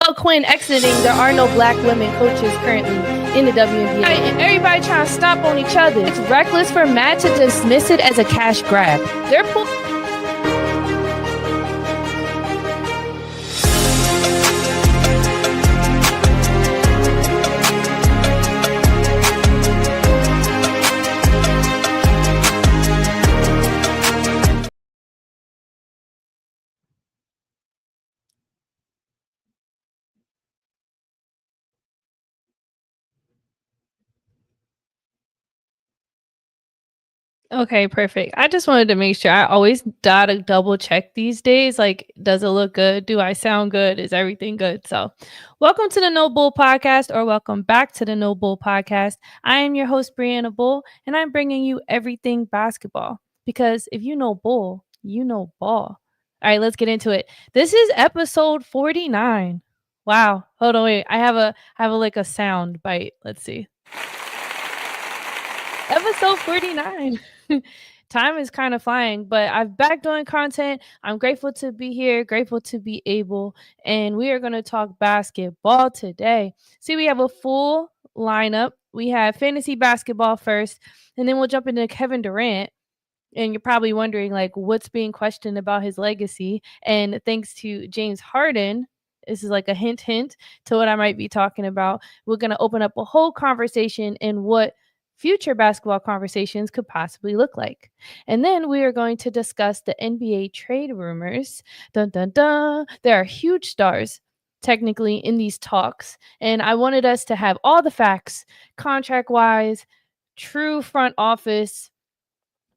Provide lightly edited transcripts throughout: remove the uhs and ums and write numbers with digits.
Quinn exiting, there are no black women coaches currently in the WNBA. And everybody trying to stop on each other. It's reckless for Matt to dismiss it as a cash grab. They're Okay, perfect. I just wanted to make sure. I always gotta double check these days. Like, does it look good? Do I sound good? Is everything good? So, welcome to the No Bull Podcast, or welcome back to the No Bull Podcast. I am your host, Brianna Bull, and I'm bringing you everything basketball. Because if you know bull, you know ball. All right, let's get into it. This is episode 49. Wow. Hold on, wait. I have a like a sound bite. Let's see. Episode 49. Time is kind of flying, but I've back doing content. I'm grateful to be here, grateful to be able, and we are going to talk basketball today. See, we have a full lineup. We have fantasy basketball first, and then we'll jump into Kevin Durant. And you're probably wondering, like, what's being questioned about his legacy. And thanks to James Harden, this is like a hint to what I might be talking about. We're going to open up a whole conversation in what future basketball conversations could possibly look like. And then we are going to discuss the NBA trade rumors. Dun, dun, dun. There are huge stars technically in these talks. And I wanted us to have all the facts, contract-wise, true front office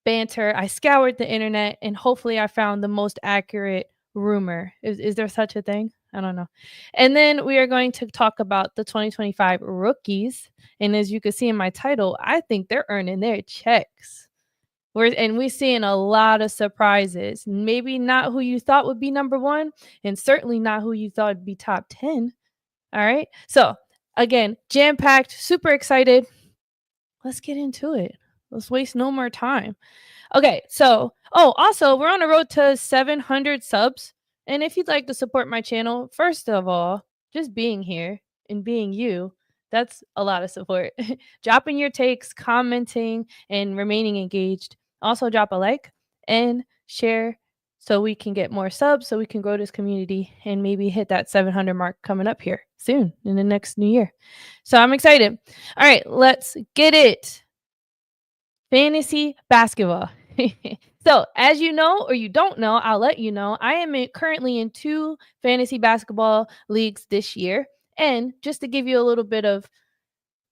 banter. I scoured the internet and hopefully I found the most accurate rumor. Is there such a thing? I don't know. And then we are going to talk about the 2025 rookies. And as you can see in my title, I think they're earning their checks. We're seeing a lot of surprises. Maybe not who you thought would be number one, and certainly not who you thought would be top 10. All right. So again, jam-packed, super excited. Let's get into it. Let's waste no more time. Okay, so, also, we're on the road to 700 subs. And if you'd like to support my channel, first of all, just being here and being you, that's a lot of support. Dropping your takes, commenting, and remaining engaged. Also, drop a like and share so we can get more subs, so we can grow this community and maybe hit that 700 mark coming up here soon in the next new year. So I'm excited. All right, let's get it. Fantasy basketball. So, as you know or you don't know, I'll let you know, I am currently in 2 fantasy basketball leagues this year. And just to give you a little bit of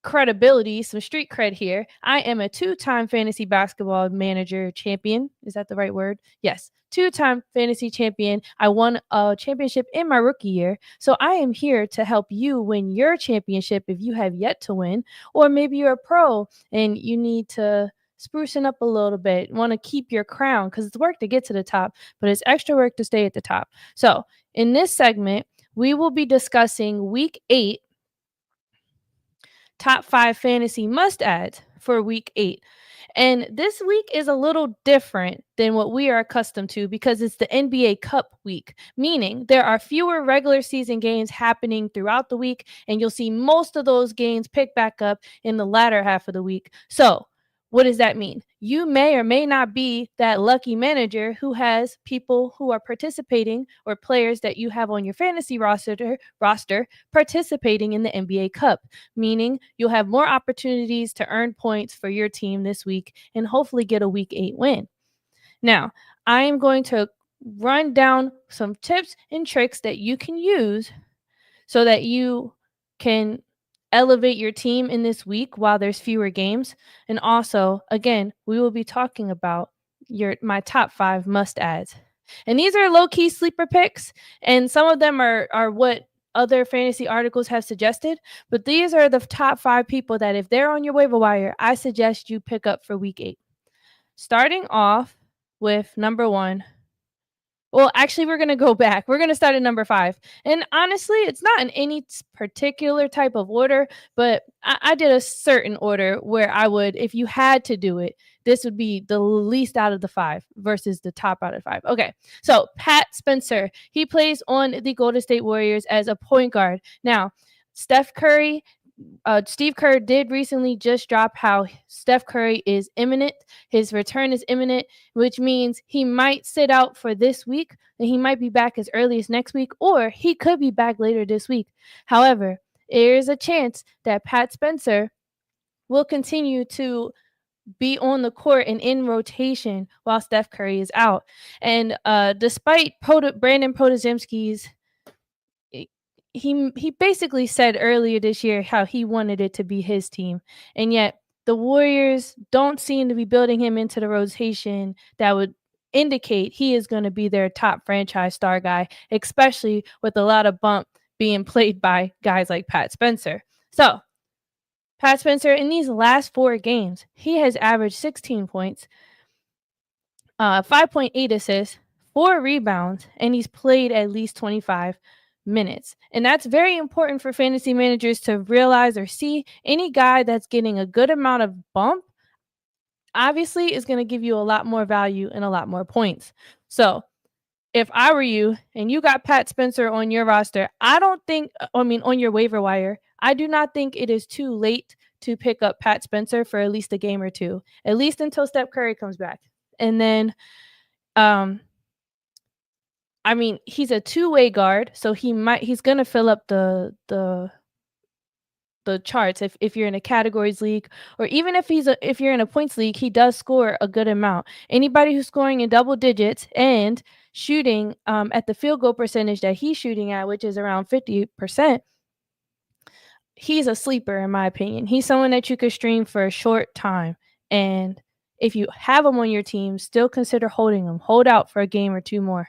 credibility, some street cred here, I am a 2-time fantasy basketball manager champion. Is that the right word? Yes. 2-time fantasy champion. I won a championship in my rookie year. So I am here to help you win your championship if you have yet to win, or maybe you're a pro and you need to sprucing up a little bit, want to keep your crown, because it's work to get to the top, but it's extra work to stay at the top. So in this segment, we will be discussing week 8 top 5 fantasy must-adds for week 8. And this week is a little different than what we are accustomed to because it's the NBA Cup week, meaning there are fewer regular season games happening throughout the week, and you'll see most of those games pick back up in the latter half of the week. So what does that mean? You may or may not be that lucky manager who has people who are participating, or players that you have on your fantasy roster participating in the NBA Cup, meaning you'll have more opportunities to earn points for your team this week and hopefully get a week 8 win. Now, I am going to run down some tips and tricks that you can use so that you can elevate your team in this week while there's fewer games. And also, again, we will be talking about my top 5 must-adds. And these are low-key sleeper picks, and some of them are what other fantasy articles have suggested, but these are the top 5 people that if they're on your waiver wire, I suggest you pick up for week 8. Starting off with number 1. Well, actually, we're going to go back. We're going to start at number 5. And honestly, it's not in any particular type of order, but I did a certain order where I would, if you had to do it, this would be the least out of the 5 versus the top out of 5. Okay, so Pat Spencer, he plays on the Golden State Warriors as a point guard. Now, Steph Curry, Steve Kerr did recently just drop how Steph Curry is imminent. His return is imminent, which means he might sit out for this week and he might be back as early as next week, or he could be back later this week. However, there is a chance that Pat Spencer will continue to be on the court and in rotation while Steph Curry is out. And despite Brandon Podozemski's, he basically said earlier this year how he wanted it to be his team, and yet the Warriors don't seem to be building him into the rotation that would indicate he is going to be their top franchise star guy, especially with a lot of bump being played by guys like Pat Spencer. So Pat Spencer, in these last 4 games, he has averaged 16 points, 5.8 assists, 4 rebounds, and he's played at least 25 minutes. And that's very important for fantasy managers to realize or see. Any guy that's getting a good amount of bump obviously is going to give you a lot more value and a lot more points. So if I were you and you got Pat Spencer on your roster, on your waiver wire, I do not think it is too late to pick up Pat Spencer for at least a game or two, at least until Steph Curry comes back. And then, he's a two-way guard, so he's going to fill up the charts if you're in a categories league, or even if you're in a points league, he does score a good amount. Anybody who's scoring in double digits and shooting at the field goal percentage that he's shooting at, which is around 50%, he's a sleeper in my opinion. He's someone that you could stream for a short time, and if you have him on your team, still consider holding him. Hold out for a game or two more,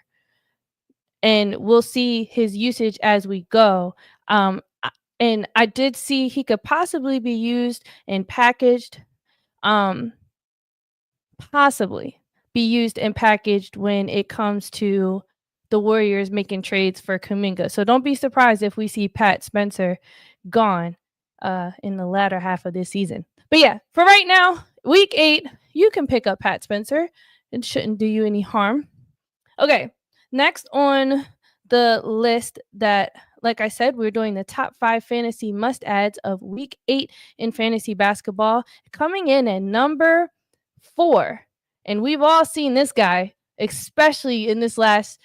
and we'll see his usage as we go. And I did see he could possibly be used and packaged, possibly be used and packaged when it comes to the Warriors making trades for Kuminga. So don't be surprised if we see Pat Spencer gone in the latter half of this season. But yeah, for right now, week 8, you can pick up Pat Spencer. It shouldn't do you any harm. Okay, next on the list that, like I said, we're doing the top 5 fantasy must-adds of week 8 in fantasy basketball. Coming in at number 4, and we've all seen this guy, especially in this last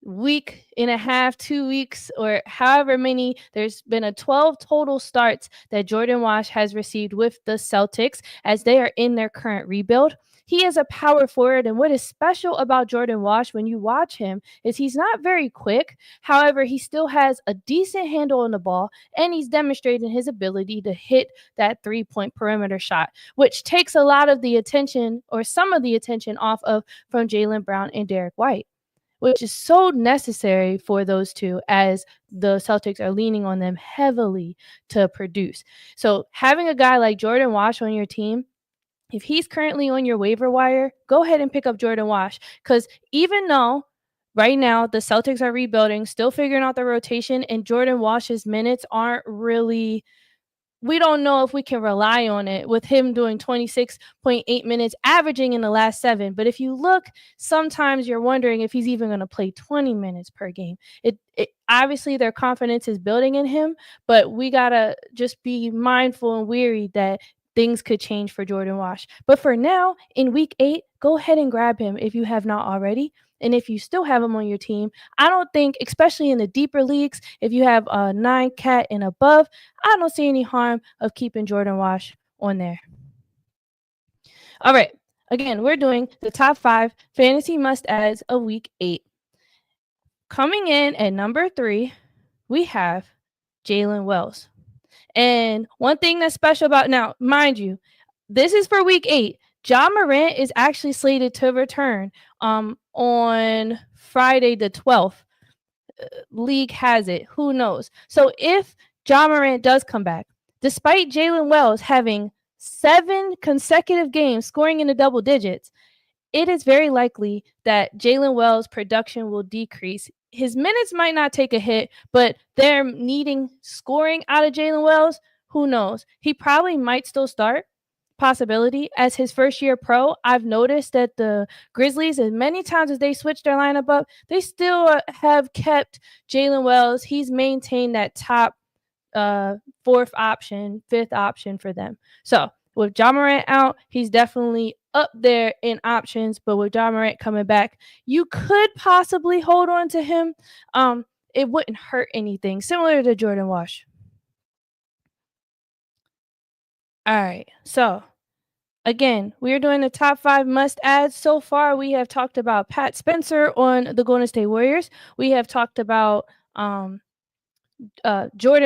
week and a half, 2 weeks, or however many. There's been a 12 total starts that Jordan Wash has received with the Celtics as they are in their current rebuild. He is a power forward, and what is special about Jordan Wash when you watch him is he's not very quick. However, he still has a decent handle on the ball, and he's demonstrating his ability to hit that 3-point perimeter shot, which takes a lot of the attention, or some of the attention, off of from Jaylen Brown and Derek White, which is so necessary for those two as the Celtics are leaning on them heavily to produce. So having a guy like Jordan Wash on your team, if he's currently on your waiver wire, go ahead and pick up Jordan Wash, because even though right now the Celtics are rebuilding, still figuring out the rotation, and Jordan Wash's minutes aren't really, we don't know if we can rely on it with him doing 26.8 minutes averaging in the last 7. But if you look, sometimes you're wondering if he's even going to play 20 minutes per game. It obviously their confidence is building in him, but we got to just be mindful and weary that things could change for Jordan Wash. But for now, in week 8, go ahead and grab him if you have not already. And if you still have him on your team, I don't think, especially in the deeper leagues, if you have a 9 cat and above, I don't see any harm of keeping Jordan Wash on there. All right. Again, we're doing the top 5 fantasy must-adds of week 8. Coming in at number 3, we have Jalen Wells. And one thing that's special about, now, mind you, this is for week 8. Ja Morant is actually slated to return on Friday the 12th. League has it. Who knows? So if Ja Morant does come back, despite Jalen Wells having 7 consecutive games scoring in the double digits, it is very likely that Jalen Wells' production will decrease. His minutes might not take a hit, but they're needing scoring out of Jalen Wells. Who knows? He probably might still start, possibility. As his first year pro, I've noticed that the Grizzlies, as many times as they switch their lineup up, they still have kept Jalen Wells. He's maintained that top fourth option, fifth option for them. So with Ja Morant out, he's definitely up there in options. But with Ja Morant coming back, you could possibly hold on to him. It wouldn't hurt anything, similar to Jordan Wash. All right. So again, we are doing the top 5 must adds. So far, we have talked about Pat Spencer on the Golden State Warriors. We have talked about Jordan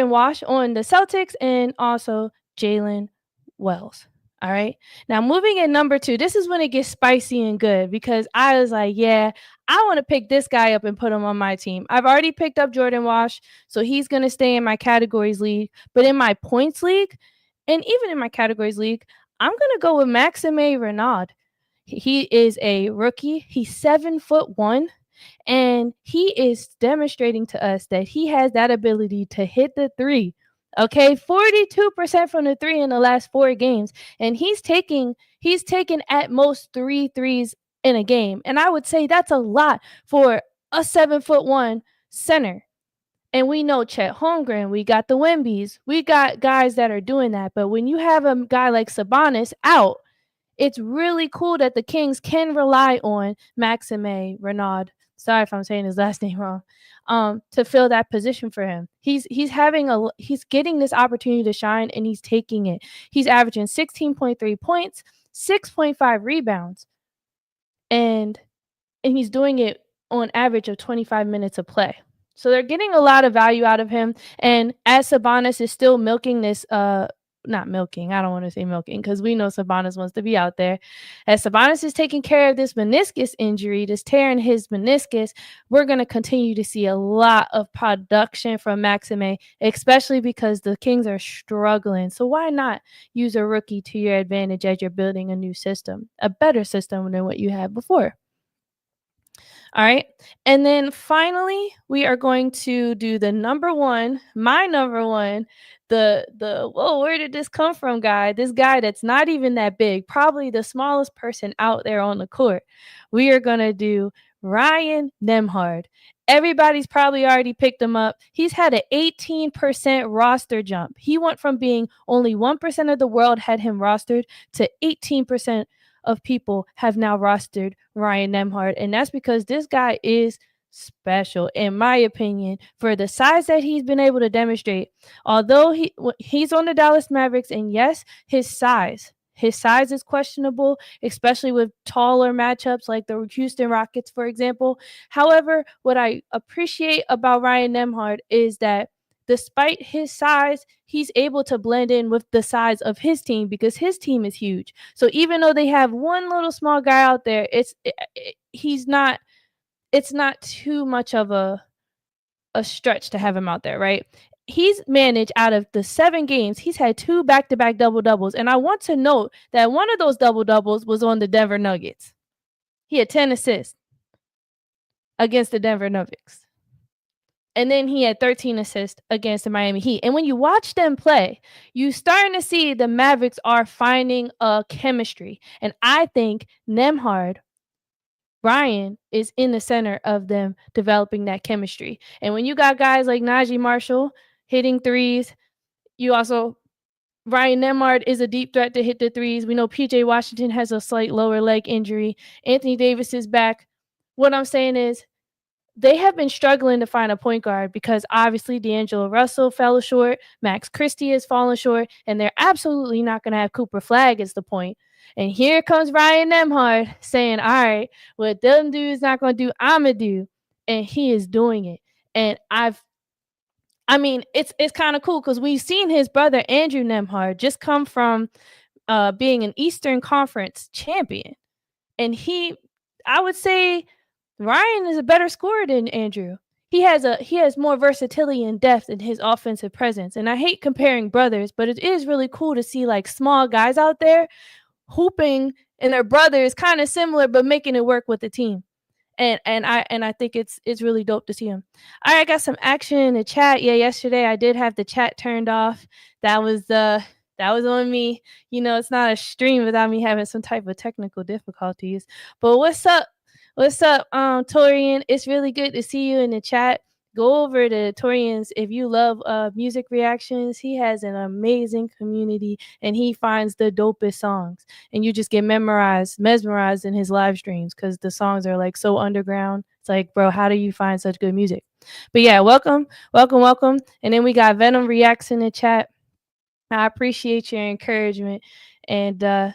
Wash on the Celtics and also Jalen Wells. All right. Now, moving at number 2, this is when it gets spicy and good because I was like, yeah, I want to pick this guy up and put him on my team. I've already picked up Jordan Wash, so he's going to stay in my categories league. But in my points league, and even in my categories league, I'm going to go with Maxime Renaud. He is a rookie. He's 7'1", and he is demonstrating to us that he has that ability to hit the three. Okay, 42% from the three in the last 4 games, and he's taking at most 3 threes in a game, and I would say that's a lot for a 7'1" center. And we know Chet Holmgren, we got the Wembies, we got guys that are doing that. But when you have a guy like Sabonis out, it's really cool that the Kings can rely on Maxime Renaud. Sorry if I'm saying his last name wrong. To fill that position for him. He's getting this opportunity to shine, and he's taking it. He's averaging 16.3 points, 6.5 rebounds, and he's doing it on average of 25 minutes of play. So they're getting a lot of value out of him. And as Sabonis is still milking this, not milking, I don't want to say milking because we know Sabonis wants to be out there. As Sabonis is taking care of this meniscus injury, this tear in his meniscus, we're going to continue to see a lot of production from Maxime, especially because the Kings are struggling. So why not use a rookie to your advantage as you're building a new system, a better system than what you had before? All right. And then finally, we are going to do the number 1, my number 1, whoa, where did this come from guy? This guy that's not even that big, probably the smallest person out there on the court. We are going to do Ryan Nembhard. Everybody's probably already picked him up. He's had an 18% roster jump. He went from being only 1% of the world had him rostered to 18% of people have now rostered Ryan Nembhard, and that's because this guy is special, in my opinion, for the size that he's been able to demonstrate. Although he's on the Dallas Mavericks, and yes, his size is questionable, especially with taller matchups like the Houston Rockets, for example. However, what I appreciate about Ryan Nembhard is that despite his size, he's able to blend in with the size of his team because his team is huge. So even though they have one little small guy out there, it's not too much of a stretch to have him out there, right? He's managed out of the 7 games, he's had 2 back-to-back double-doubles. And I want to note that one of those double-doubles was on the Denver Nuggets. He had 10 assists against the Denver Nuggets. And then he had 13 assists against the Miami Heat. And when you watch them play, you're starting to see the Mavericks are finding a chemistry. And I think Nembhard, Ryan, is in the center of them developing that chemistry. And when you got guys like Najee Marshall hitting threes, Ryan Nembhard is a deep threat to hit the threes. We know PJ Washington has a slight lower leg injury. Anthony Davis is back. What I'm saying is, they have been struggling to find a point guard because obviously D'Angelo Russell fell short, Max Christie has fallen short, and they're absolutely not going to have Cooper Flagg as the point. And here comes Ryan Nembhard saying, all right, what them dudes not going to do, I'm going to do. And he is doing it. And it's kind of cool because we've seen his brother, Andrew Nembhard, just come from being an Eastern Conference champion. And I would say, Ryan is a better scorer than Andrew. He has more versatility and depth in his offensive presence. And I hate comparing brothers, but it is really cool to see like small guys out there hooping and their brothers kind of similar but making it work with the team. And I think it's really dope to see him. All right, I got some action in the chat. Yeah, yesterday I did have the chat turned off. That was That was on me. It's not a stream without me having some type of technical difficulties. But what's up? What's up, Torian? It's really good to see you in the chat. Go over to Torian's if you love music reactions. He has an amazing community and he finds the dopest songs. And you just get mesmerized in his live streams because the songs are like so underground. It's like, bro, how do you find such good music? But yeah, welcome. And then we got Venom Reacts in the chat. I appreciate your encouragement. And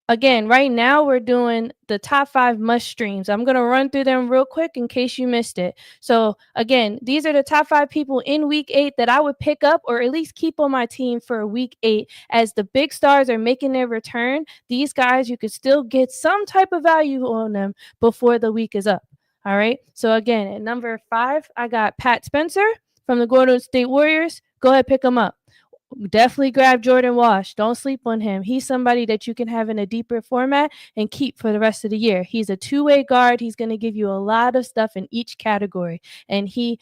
again, right now we're doing the top 5 must streams. I'm going to run through them real quick in case you missed it. So again, these are the top 5 people in week 8 that I would pick up or at least keep on my team for week 8. As the big stars are making their return, these guys, you could still get some type of value on them before the week is up. All right. So again, at number 5, I got Pat Spencer from the Golden State Warriors. Go ahead, pick him up. Definitely grab Jordan Walsh. Don't sleep on him. He's somebody that you can have in a deeper format and keep for the rest of the year. He's a two-way guard. He's going to give you a lot of stuff in each category. And he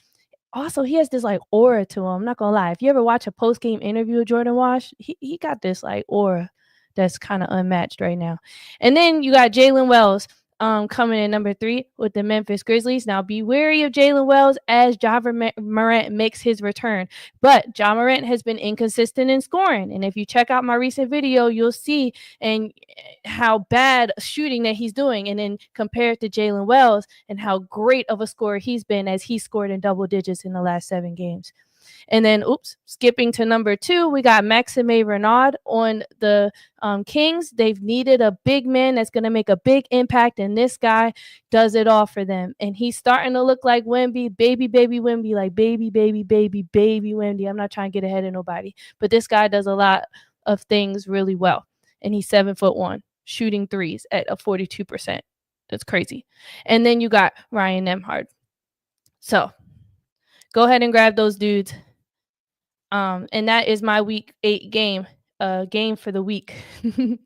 has this like aura to him. I'm not going to lie. If you ever watch a post-game interview with Jordan Walsh, he got this like aura that's kind of unmatched right now. And then you got Jalen Wells coming in number 3 with the Memphis Grizzlies. Now be wary of Jalen Wells as Ja Morant makes his return. But Ja Morant has been inconsistent in scoring. And if you check out my recent video, you'll see and how bad shooting that he's doing. And then compared to Jalen Wells and how great of a scorer he's been as he scored in double digits in the last 7 games. And then, skipping to number 2, we got Maxime Renard on the Kings. They've needed a big man that's going to make a big impact, and this guy does it all for them. And he's starting to look like Wemby, baby Wemby, like baby Wemby. I'm not trying to get ahead of nobody, but this guy does a lot of things really well. And he's 7'1", shooting threes at a 42%. That's crazy. And then you got Ryan Nembhard. So go ahead and grab those dudes. And that is my week 8 game for the week. All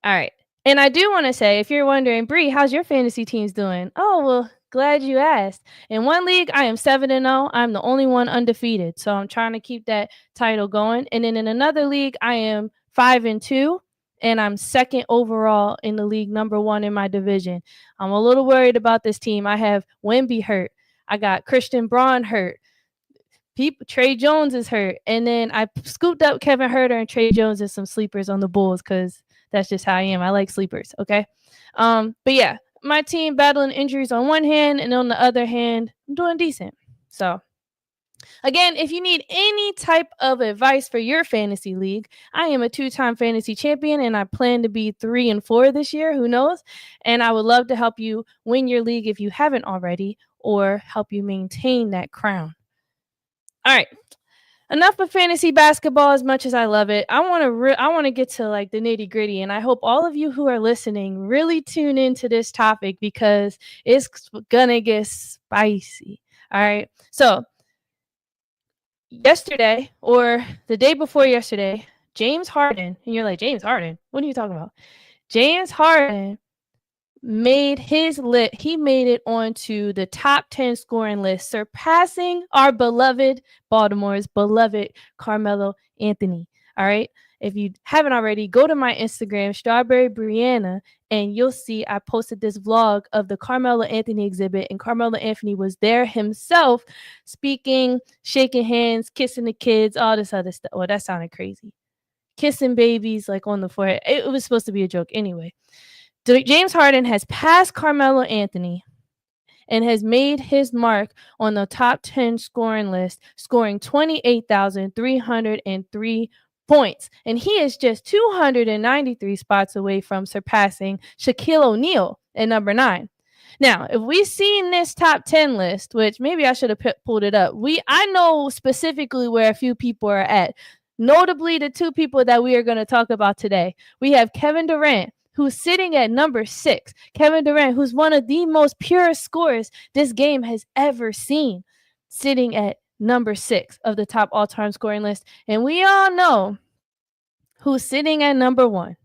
right. And I do want to say, if you're wondering, Bree, how's your fantasy teams doing? Oh, well, glad you asked. In one league, I am 7-0. I'm the only one undefeated. So I'm trying to keep that title going. And then in another league, I am 5-2. And I'm 2nd overall in the league, number 1 in my division. I'm a little worried about this team. I have Wemby hurt. I got Christian Braun hurt. Trey Jones is hurt. And then I scooped up Kevin Huerter and Trey Jones as some sleepers on the Bulls because that's just how I am. I like sleepers, okay? But yeah, my team battling injuries on one hand, and on the other hand, I'm doing decent. So again, if you need any type of advice for your fantasy league, I am a 2-time fantasy champion, and I plan to be 3 and 4 this year. Who knows? And I would love to help you win your league if you haven't already, or help you maintain that crown. All right. Enough of fantasy basketball. As much as I love it, I want to get to like the nitty-gritty, and I hope all of you who are listening really tune into this topic because it's gonna get spicy. All right. So yesterday or the day before yesterday, James Harden, and you're like, James Harden, what are you talking about? James Harden made it onto the top 10 scoring list, surpassing our Baltimore's beloved Carmelo Anthony. All right. If you haven't already, go to my Instagram, Strawberry Brianna, and you'll see I posted this vlog of the Carmelo Anthony exhibit, and Carmelo Anthony was there himself, speaking, shaking hands, kissing the kids, all this other stuff. Well, that sounded crazy. Kissing babies like on the forehead. It was supposed to be a joke anyway. James Harden has passed Carmelo Anthony and has made his mark on the top 10 scoring list, scoring 28,303 points. And he is just 293 spots away from surpassing Shaquille O'Neal at number 9. Now, if we seen this top 10 list, which maybe I should have pulled it up, I know specifically where a few people are at. Notably, the 2 people that we are going to talk about today. We have Kevin Durant, who's sitting at number 6. Kevin Durant, who's one of the most purest scorers this game has ever seen, sitting at number 6 of the top all-time scoring list. And we all know who's sitting at number 1.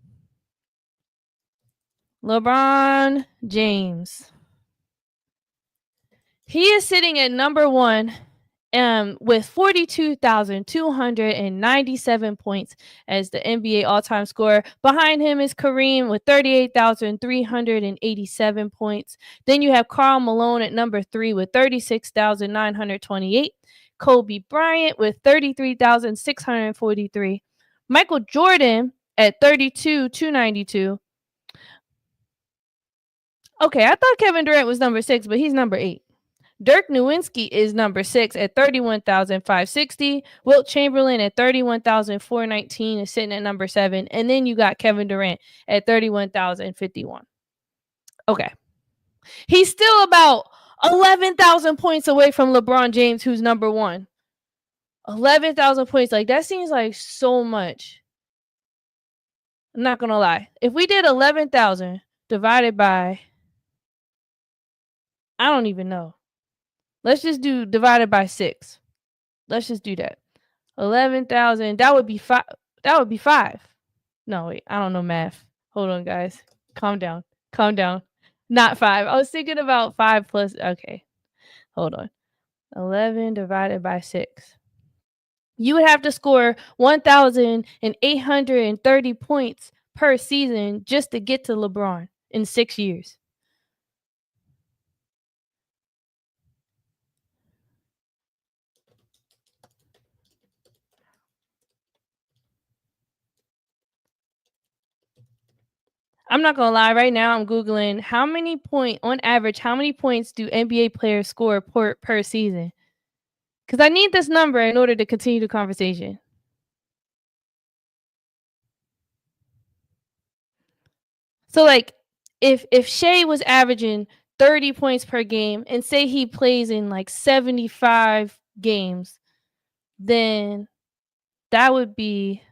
LeBron James. He is sitting at number 1 with 42,297 points as the NBA all-time scorer. Behind him is Kareem with 38,387 points. Then you have Karl Malone at number 3 with 36,928. Kobe Bryant with 33,643. Michael Jordan at 32,292. Okay, I thought Kevin Durant was number 6, but he's number 8. Dirk Nowitzki is number 6 at 31,560. Wilt Chamberlain at 31,419 is sitting at number 7. And then you got Kevin Durant at 31,051. Okay. He's still about 11,000 points away from LeBron James, who's number 1. 11,000 points. Like, that seems like so much. I'm not going to lie. If we did 11,000 divided by, I don't even know. Let's just do divided by 6. Let's just do that. 11,000. That would be 5. That would be 5. No, wait. I don't know math. Hold on, guys. Calm down. Calm down. Not 5. I was thinking about 5 plus. Okay. Hold on. 11 divided by 6. You would have to score 1,830 points per season just to get to LeBron in 6 years. I'm not gonna lie. Right now, I'm googling on average, how many points do NBA players score per season? Because I need this number in order to continue the conversation. So, like, if Shea was averaging 30 points per game, and say he plays in like 75 games, then that would be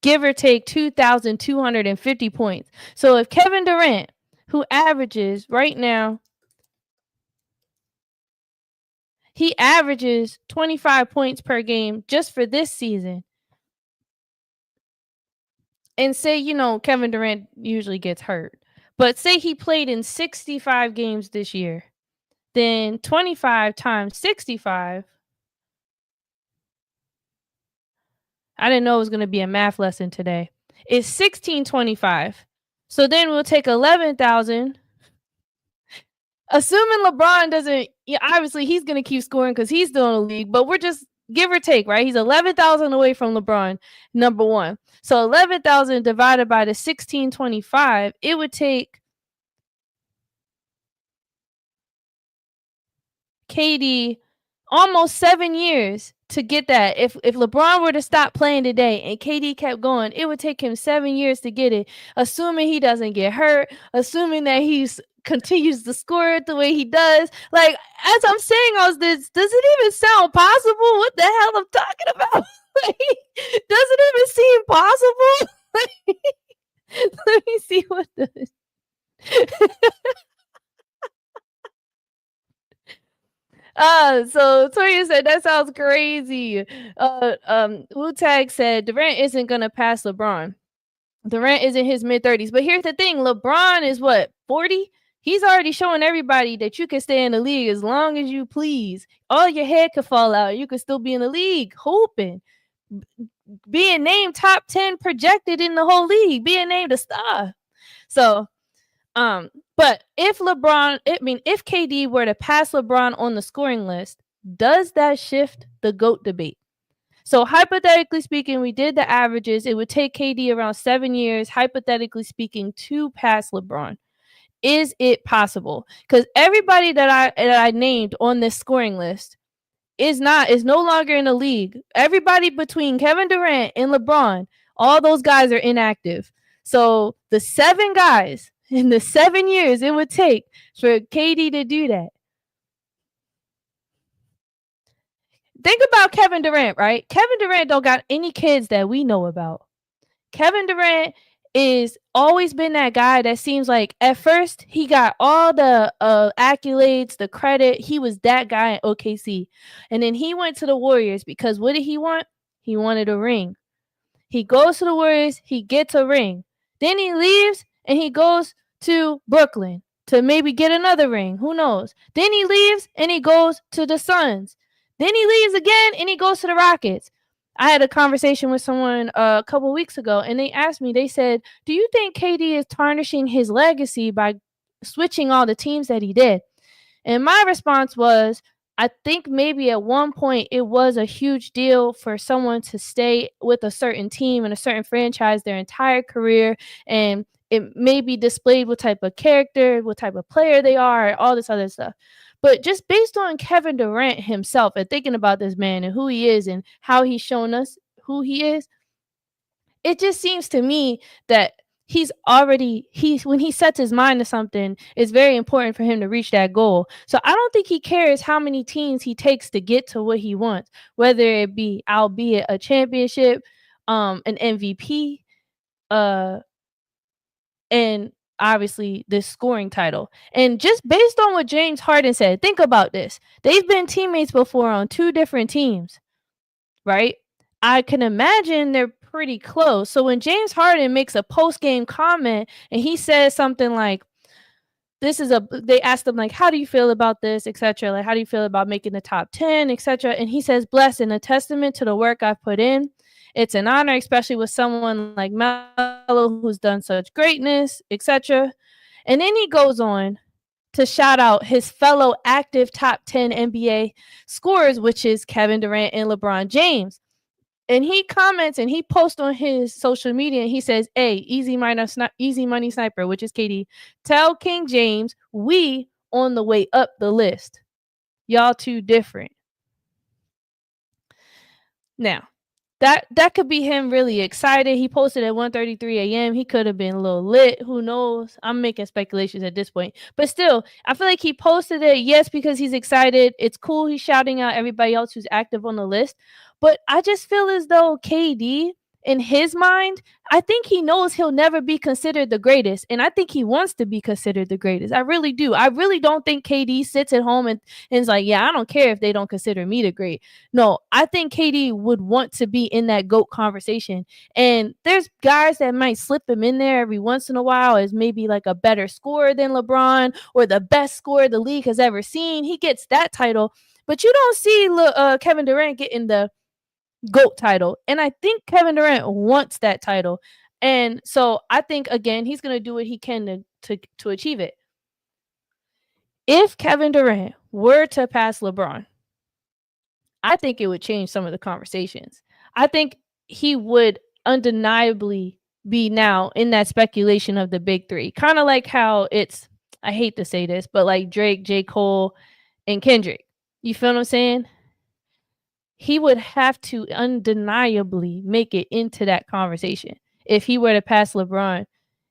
give or take 2,250 points. So if Kevin Durant, who averages right now, he averages 25 points per game just for this season. And say, Kevin Durant usually gets hurt. But say he played in 65 games this year. Then 25 times 65. I didn't know it was going to be a math lesson today. It's 1625. So then we'll take 11,000. Assuming LeBron doesn't, obviously he's going to keep scoring because he's still in the league, but we're just give or take, right? He's 11,000 away from LeBron, number 1. So 11,000 divided by the 1625, it would take KD almost 7 years to get that. If LeBron were to stop playing today and KD kept going, it would take him 7 years to get it, assuming he doesn't get hurt, assuming that he's continues to score it the way he does. Like, as I'm saying all this, does it even sound possible? What the hell I'm talking about? Like, does it even seem possible? Let me see what this. So Toya said that sounds crazy. Wu-Tag said Durant isn't gonna pass LeBron. Durant is in his mid-30s. But here's the thing, LeBron is what, 40? He's already showing everybody that you can stay in the league as long as you please. All your hair could fall out. You could still be in the league, hooping, being named top 10 projected in the whole league, being named a star. So, but if KD were to pass LeBron on the scoring list, does that shift the GOAT debate? So hypothetically speaking, we did the averages. It would take KD around 7 years, hypothetically speaking, to pass LeBron. Is it possible? Because everybody that I named on this scoring list is no longer in the league. Everybody between Kevin Durant and LeBron, all those guys are inactive. So the 7 guys in the 7 years it would take for KD to do that. Think about Kevin Durant, right? Kevin Durant don't got any kids that we know about. Kevin Durant is always been that guy that seems like at first he got all the accolades, the credit. He was that guy in OKC. And then he went to the Warriors because what did he want? He wanted a ring. He goes to the Warriors, he gets a ring. Then he leaves and he goes to Brooklyn to maybe get another ring. Who knows? Then he leaves and he goes to the Suns. Then he leaves again and he goes to the Rockets. I had a conversation with someone a couple weeks ago, and they asked me, they said, do you think KD is tarnishing his legacy by switching all the teams that he did? And my response was, I think maybe at one point it was a huge deal for someone to stay with a certain team and a certain franchise their entire career, and it may be displayed what type of character, what type of player they are, all this other stuff. But just based on Kevin Durant himself and thinking about this man and who he is and how he's shown us who he is, it just seems to me that he's when he sets his mind to something, it's very important for him to reach that goal. So I don't think he cares how many teams he takes to get to what he wants, whether it be albeit a championship, an MVP, uh and obviously this scoring title. And just based on what James Harden said, think about this. They've been teammates before on two different teams, right? I can imagine they're pretty close. So when James Harden makes a post-game comment and he says something like, they asked him like, how do you feel about this, etc., like how do you feel about making the top 10, etc., and he says, blessed and a testament to the work I've put in. It's an honor, especially with someone like Melo who's done such greatness, etc. And then he goes on to shout out his fellow active top 10 NBA scorers, which is Kevin Durant and LeBron James. And he comments and he posts on his social media and he says, hey, easy money sniper, which is KD, tell King James we on the way up the list. Y'all too different. Now, that could be him really excited. He posted at 1:33 a.m. He could have been a little lit. Who knows? I'm making speculations at this point. But still, I feel like he posted it, yes, because he's excited. It's cool. He's shouting out everybody else who's active on the list. But I just feel as though KD, in his mind, I think he knows he'll never be considered the greatest. And I think he wants to be considered the greatest. I really do. I really don't think KD sits at home and is like, yeah, I don't care if they don't consider me the great. No, I think KD would want to be in that GOAT conversation. And there's guys that might slip him in there every once in a while as maybe like a better scorer than LeBron or the best scorer the league has ever seen. He gets that title. But you don't see Kevin Durant getting the GOAT title. And I think Kevin Durant wants that title. And so I think, again, he's going to do what he can to achieve it. If Kevin Durant were to pass LeBron, I think it would change some of the conversations. I think he would undeniably be now in that speculation of the big three. Kind of like how it's, I hate to say this, but like Drake, J. Cole, and Kendrick. You feel what I'm saying? He would have to undeniably make it into that conversation if he were to pass LeBron.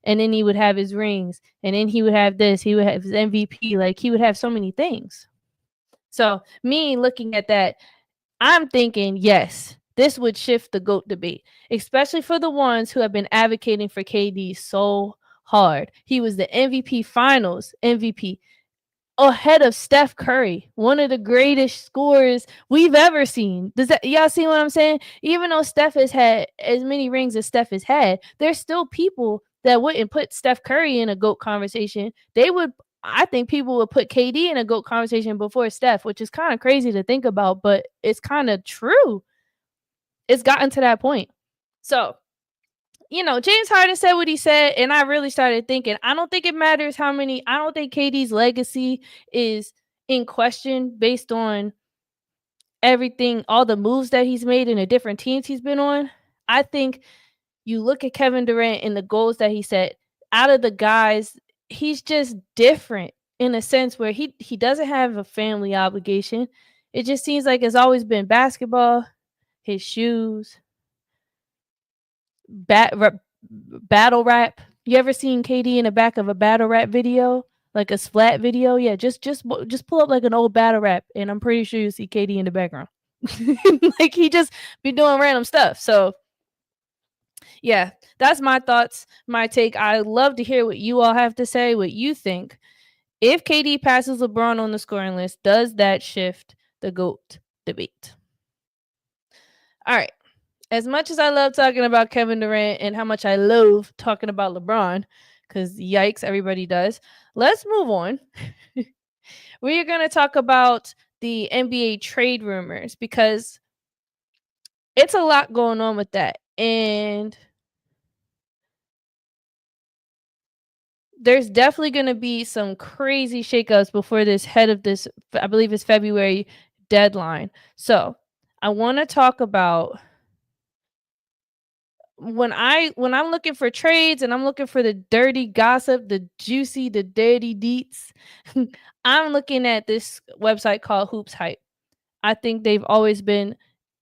And then he would have his rings, and then he would have this, he would have his MVP, like he would have so many things. So me looking at that, I'm thinking, yes, this would shift the GOAT debate, especially for the ones who have been advocating for KD so hard. He was the MVP Finals MVP, ahead of Steph Curry, one of the greatest scorers we've ever seen. Does that, y'all see what I'm saying? Even though Steph has had as many rings as Steph has had, there's still people that wouldn't put Steph Curry in a GOAT conversation. I think people would put KD in a GOAT conversation before Steph, which is kind of crazy to think about, but it's kind of true. It's gotten to that point. So, James Harden said what he said, and I really started thinking, I don't think it matters how many, I don't think KD's legacy is in question based on everything, all the moves that he's made and the different teams he's been on. I think you look at Kevin Durant and the goals that he set, out of the guys, he's just different in a sense where he doesn't have a family obligation. It just seems like it's always been basketball, his shoes, battle rap. You ever seen KD in the back of a battle rap video, like a splat video? Yeah, just pull up like an old battle rap, and I'm pretty sure you see KD in the background. Like he just be doing random stuff. So yeah, that's my thoughts, my take. I love to hear what you all have to say, what you think. If KD passes LeBron on the scoring list, does that shift the GOAT debate? All right. As much as I love talking about Kevin Durant and how much I love talking about LeBron, because yikes, everybody does. Let's move on. We are going to talk about the NBA trade rumors because it's a lot going on with that. And there's definitely going to be some crazy shakeups before this head of this, I believe it's February deadline. So I want to talk about when I'm looking for trades and I'm looking for the dirty gossip, the juicy, the dirty deets, I'm looking at this website called Hoops Hype. I think they've always been,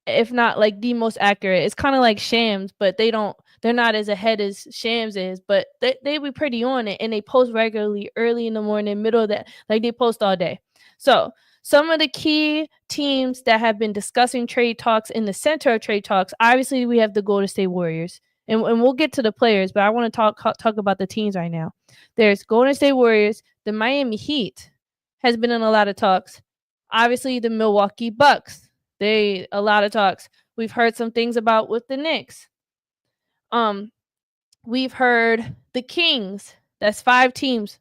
if not like the most accurate. It's kind of like Shams, but they're not as ahead as Shams is, but they be pretty on it and they post regularly early in the morning, middle of that, like they post all day. So some of the key teams that have been discussing trade talks in the center of trade talks, obviously we have the Golden State Warriors. And we'll get to the players, but I want to talk about the teams right now. There's Golden State Warriors, the Miami Heat has been in a lot of talks. Obviously, the Milwaukee Bucks, they a lot of talks. We've heard some things about with the Knicks. We've heard the Kings. That's 5 teams.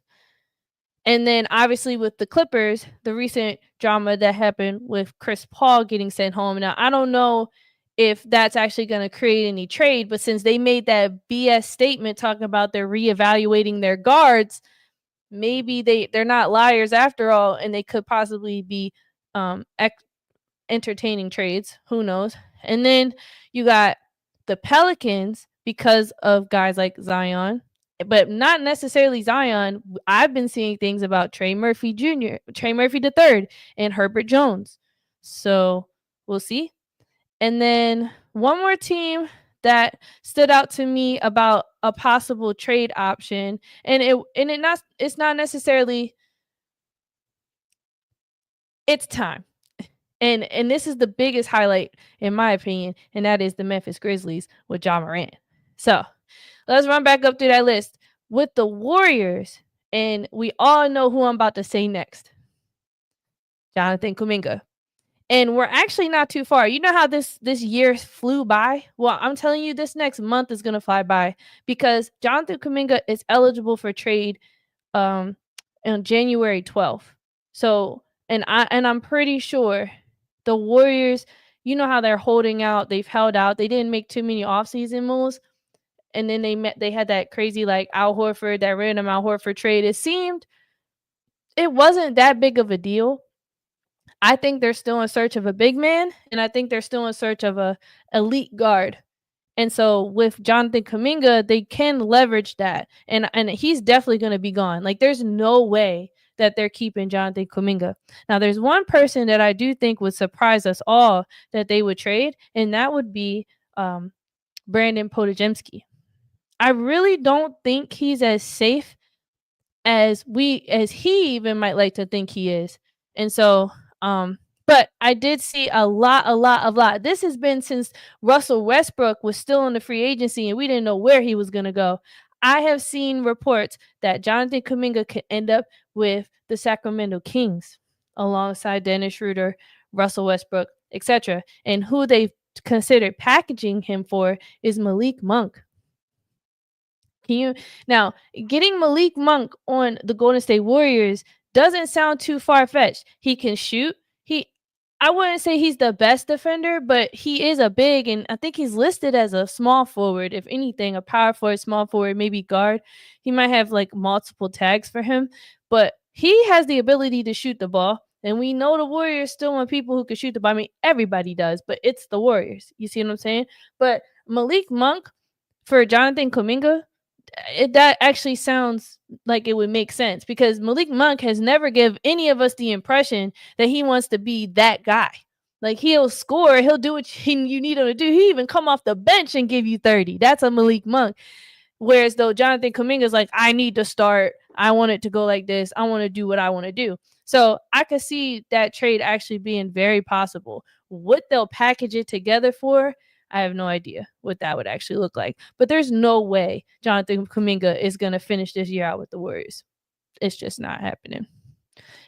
And then obviously with the Clippers, the recent drama that happened with Chris Paul getting sent home. Now, I don't know if that's actually going to create any trade, but since they made that BS statement talking about they're reevaluating their guards, maybe they're not liars after all, and they could possibly be entertaining trades. Who knows? And then you got the Pelicans because of guys like Zion, but not necessarily Zion. I've been seeing things about Trey Murphy Jr., Trey Murphy III, and Herbert Jones. So we'll see. And then one more team that stood out to me about a possible trade option, and it's not necessarily, it's time. And this is the biggest highlight in my opinion, and that is the Memphis Grizzlies with Ja Morant. So let's run back up through that list with the Warriors, and we all know who I'm about to say next. Jonathan Kuminga. And we're actually not too far. You know how this year flew by? Well, I'm telling you, this next month is gonna fly by because Jonathan Kuminga is eligible for trade on January 12th. So I'm pretty sure the Warriors, you know how they're holding out, they've held out, they didn't make too many offseason moves. And then they had that crazy like Al Horford, that random Al Horford trade. It seemed it wasn't that big of a deal. I think they're still in search of a big man, and I think they're still in search of a elite guard. And so with Jonathan Kuminga, they can leverage that. And he's definitely going to be gone. Like there's no way that they're keeping Jonathan Kuminga. Now there's one person that I do think would surprise us all that they would trade, and that would be Brandon Podojemski. I really don't think he's as safe as he even might like to think he is. And so but I did see a lot. This has been since Russell Westbrook was still in the free agency and we didn't know where he was going to go. I have seen reports that Jonathan Kuminga could end up with the Sacramento Kings alongside Dennis Schroeder, Russell Westbrook, etc. And who they've considered packaging him for is Malik Monk. Can you now getting Malik Monk on the Golden State Warriors doesn't sound too far fetched. He can shoot. I wouldn't say he's the best defender, but he is a big, and I think he's listed as a small forward. If anything, a power forward, small forward, maybe guard. He might have like multiple tags for him, but he has the ability to shoot the ball. And we know the Warriors still want people who can shoot the ball. I mean, everybody does, but it's the Warriors. You see what I'm saying? But Malik Monk for Jonathan Kuminga, that actually sounds like it would make sense because Malik Monk has never give any of us the impression that he wants to be that guy. Like he'll score, he'll do what you need him to do. He even come off the bench and give you 30. That's a Malik Monk. Whereas though Jonathan Kuminga is like, I need to start. I want it to go like this. I want to do what I want to do. So I could see that trade actually being very possible. What they'll package it together for, I have no idea what that would actually look like. But there's no way Jonathan Kuminga is going to finish this year out with the Warriors. It's just not happening.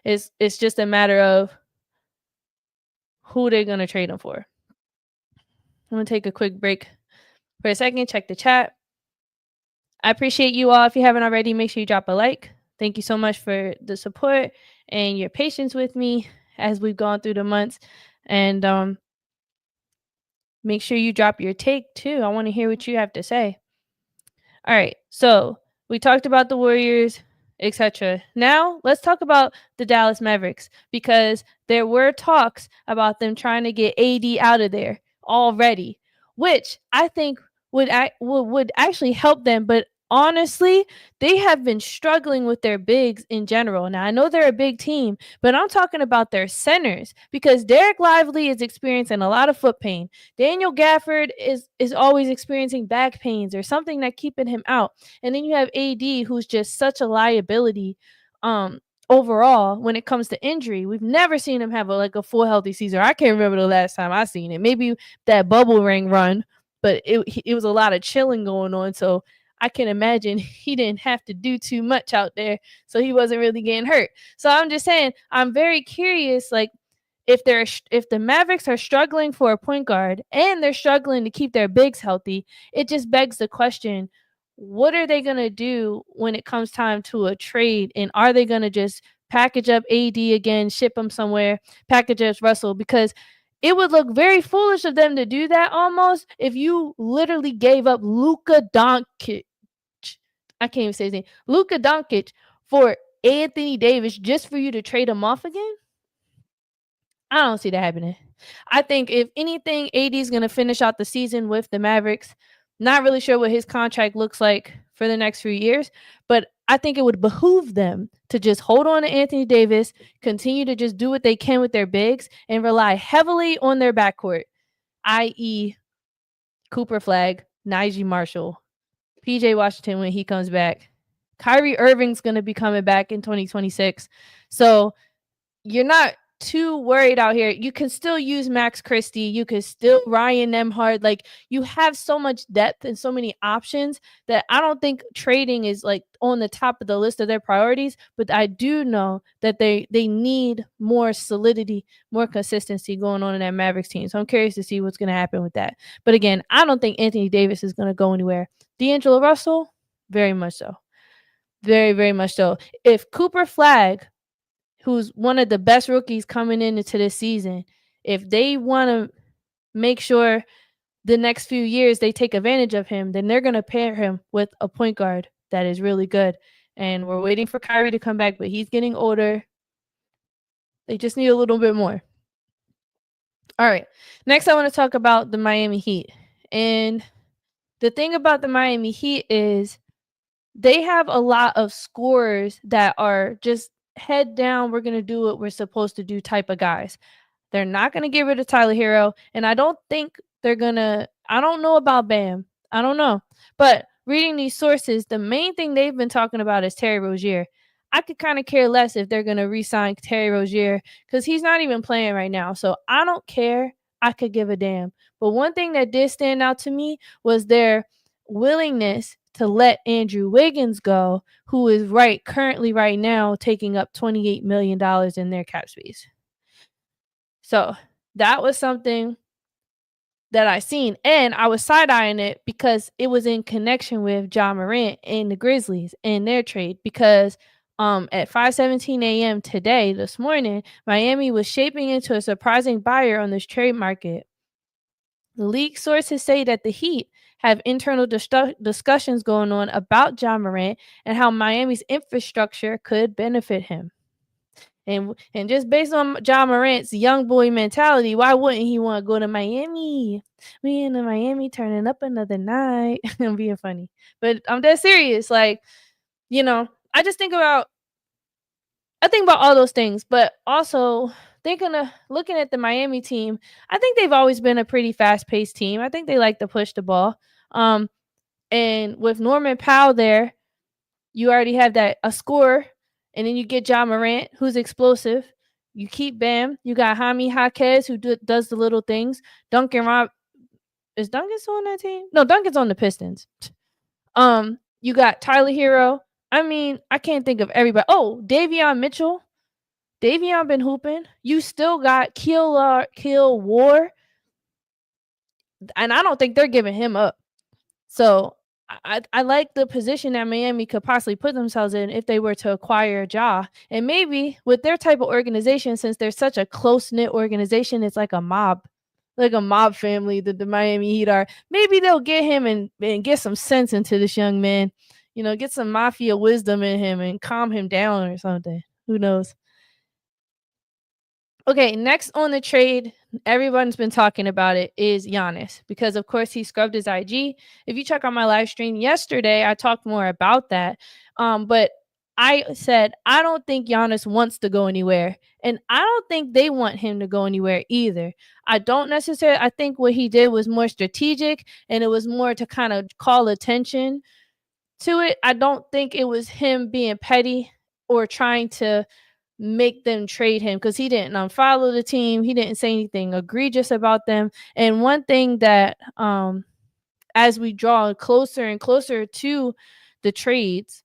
It's just a matter of who they're going to trade him for. I'm going to take a quick break for a second, check the chat. I appreciate you all. If you haven't already, make sure you drop a like. Thank you so much for the support and your patience with me as we've gone through the months. And make sure you drop your take too. I want to hear what you have to say. All right. So we talked about the Warriors, etc. Now let's talk about the Dallas Mavericks because there were talks about them trying to get AD out of there already, which I think would actually help them. But honestly, they have been struggling with their bigs in general. Now I know they're a big team, but I'm talking about their centers because Derek Lively is experiencing a lot of foot pain. Daniel Gafford is always experiencing back pains or something that keeping him out. And then you have AD who's just such a liability um overall when it comes to injury. We've never seen him have like a full healthy season. I can't remember the last time I seen it. Maybe that bubble ring run, but it was a lot of chilling going on, so I can imagine he didn't have to do too much out there, so he wasn't really getting hurt. So I'm just saying, I'm very curious, like if the Mavericks are struggling for a point guard and they're struggling to keep their bigs healthy, it just begs the question, what are they going to do when it comes time to a trade? And are they going to just package up AD again, ship him somewhere, package up Russell? Because it would look very foolish of them to do that almost if you literally gave up Luka Doncic. I can't even say his name. Luka Doncic for Anthony Davis just for you to trade him off again? I don't see that happening. I think if anything, AD is going to finish out the season with the Mavericks. Not really sure what his contract looks like for the next few years, but I think it would behoove them to just hold on to Anthony Davis, continue to just do what they can with their bigs, and rely heavily on their backcourt, i.e., Cooper Flag, Najee Marshall, PJ Washington when he comes back. Kyrie Irving's going to be coming back in 2026. So you're not too worried out here. You can still use Max Christie. You can still Ryan Nembhard. Like you have so much depth and so many options that I don't think trading is like on the top of the list of their priorities. But I do know that they need more solidity, more consistency going on in that Mavericks team. So I'm curious to see what's going to happen with that. But again, I don't think Anthony Davis is going to go anywhere. D'Angelo Russell, very much so. Very, very much so. If Cooper Flag, who's one of the best rookies coming into this season, if they want to make sure the next few years they take advantage of him, then they're going to pair him with a point guard that is really good. And we're waiting for Kyrie to come back, but he's getting older. They just need a little bit more. All right. Next, I want to talk about the Miami Heat. And the thing about the Miami Heat is they have a lot of scorers that are just head down, we're going to do what we're supposed to do type of guys. They're not going to get rid of Tyler Hero. And I don't think they're going to, I don't know about Bam. I don't know. But reading these sources, the main thing they've been talking about is Terry Rozier. I could kind of care less if they're going to re-sign Terry Rozier because he's not even playing right now. So I don't care. I could give a damn. But one thing that did stand out to me was their willingness to let Andrew Wiggins go, who is currently right now taking up $28 million in their cap space. So that was something that I seen, and I was side-eyeing it because it was in connection with Ja Morant and the Grizzlies in their trade because at 5:17 a.m. today, this morning, Miami was shaping into a surprising buyer on this trade market. The league sources say that the Heat have internal discussions going on about Ja Morant and how Miami's infrastructure could benefit him. And just based on Ja Morant's young boy mentality, why wouldn't he want to go to Miami? We in Miami turning up another night. I'm being funny. But I'm dead serious. Like, I think about all those things, but also looking at the Miami team, I think they've always been a pretty fast-paced team. I think they like to push the ball. And with Norman Powell there, you already have a scorer, and then you get Ja Morant, who's explosive. You keep Bam. You got Jaime Jaquez, who does the little things. Is Duncan still on that team? No, Duncan's on the Pistons. You got Tyler Hero. I mean, I can't think of everybody. Oh, Davion Mitchell. Davion been hooping. You still got Kill War. And I don't think they're giving him up. So I like the position that Miami could possibly put themselves in if they were to acquire Ja. And maybe with their type of organization, since they're such a close knit organization, it's like a mob family that the Miami Heat are. Maybe they'll get him and get some sense into this young man. You know, get some mafia wisdom in him and calm him down or something. Who knows? Okay, next on the trade, everyone's been talking about it, is Giannis because, of course, he scrubbed his IG. If you check on my live stream yesterday, I talked more about that. But I said I don't think Giannis wants to go anywhere, and I don't think they want him to go anywhere either. I don't necessarily. I think what he did was more strategic, and it was more to kind of call attention to it. I don't think it was him being petty or trying to make them trade him because he didn't unfollow the team. He didn't say anything egregious about them. And one thing that as we draw closer and closer to the trades,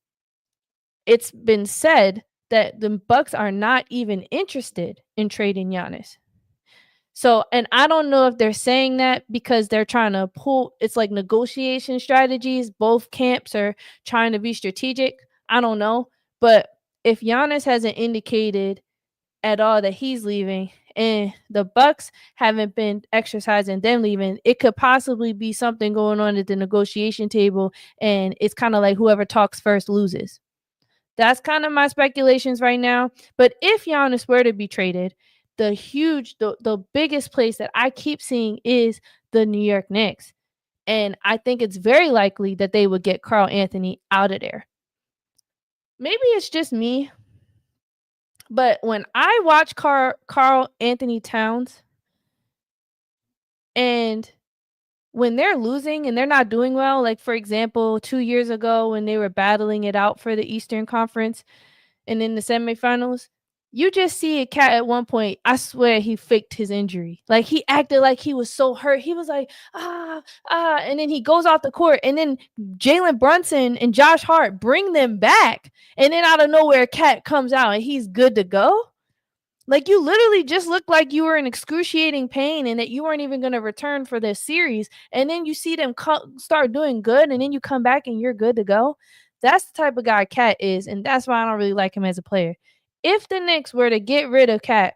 it's been said that the Bucks are not even interested in trading Giannis. So, and I don't know if they're saying that because they're trying to pull it's like negotiation strategies. Both camps are trying to be strategic. I don't know. But if Giannis hasn't indicated at all that he's leaving and the Bucks haven't been exercising them leaving, it could possibly be something going on at the negotiation table, and it's kind of like whoever talks first loses. That's kind of my speculations right now. But if Giannis were to be traded, the biggest place that I keep seeing is the New York Knicks. And I think it's very likely that they would get Carl Anthony out of there. Maybe it's just me, but when I watch Carl Anthony Towns and when they're losing and they're not doing well, like for example, 2 years ago when they were battling it out for the Eastern Conference and in the semifinals, you just see a cat at one point. I swear he faked his injury. Like he acted like he was so hurt. He was like, and then he goes off the court. And then Jalen Brunson and Josh Hart bring them back. And then out of nowhere, Cat comes out and he's good to go. Like you literally just looked like you were in excruciating pain and that you weren't even going to return for this series. And then you see them start doing good and then you come back and you're good to go. That's the type of guy Cat is. And that's why I don't really like him as a player. If the Knicks were to get rid of Cat,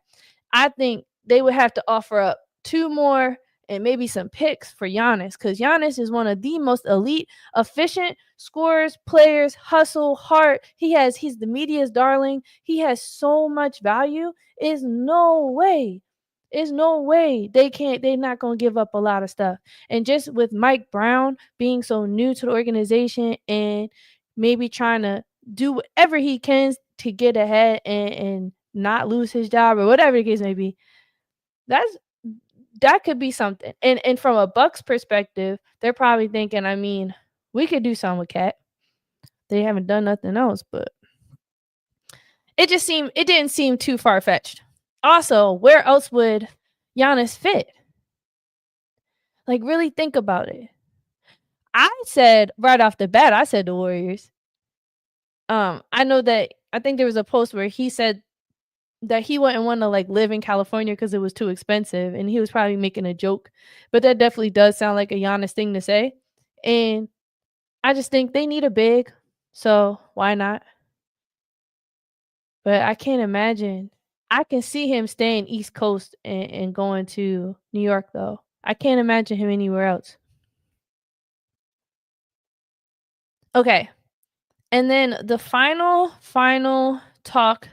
I think they would have to offer up 2 more and maybe some picks for Giannis because Giannis is one of the most elite, efficient scorers, players, hustle, heart. He's the media's darling. He has so much value. Is no way. Is no way they're not gonna give up a lot of stuff. And just with Mike Brown being so new to the organization and maybe trying to do whatever he can to get ahead and not lose his job or whatever the case may be, that's that could be something. And from a Bucks perspective, they're probably thinking, I mean, we could do something with Cat. They haven't done nothing else, but it didn't seem too far fetched. Also, where else would Giannis fit? Like, really think about it. I said right off the bat, I said the Warriors. I know that I think there was a post where he said that he wouldn't want to like live in California because it was too expensive, and he was probably making a joke. But that definitely does sound like a Giannis thing to say. And I just think they need a big, so why not? But I can't imagine. I can see him staying East Coast and going to New York though. I can't imagine him anywhere else. Okay. And then the final talk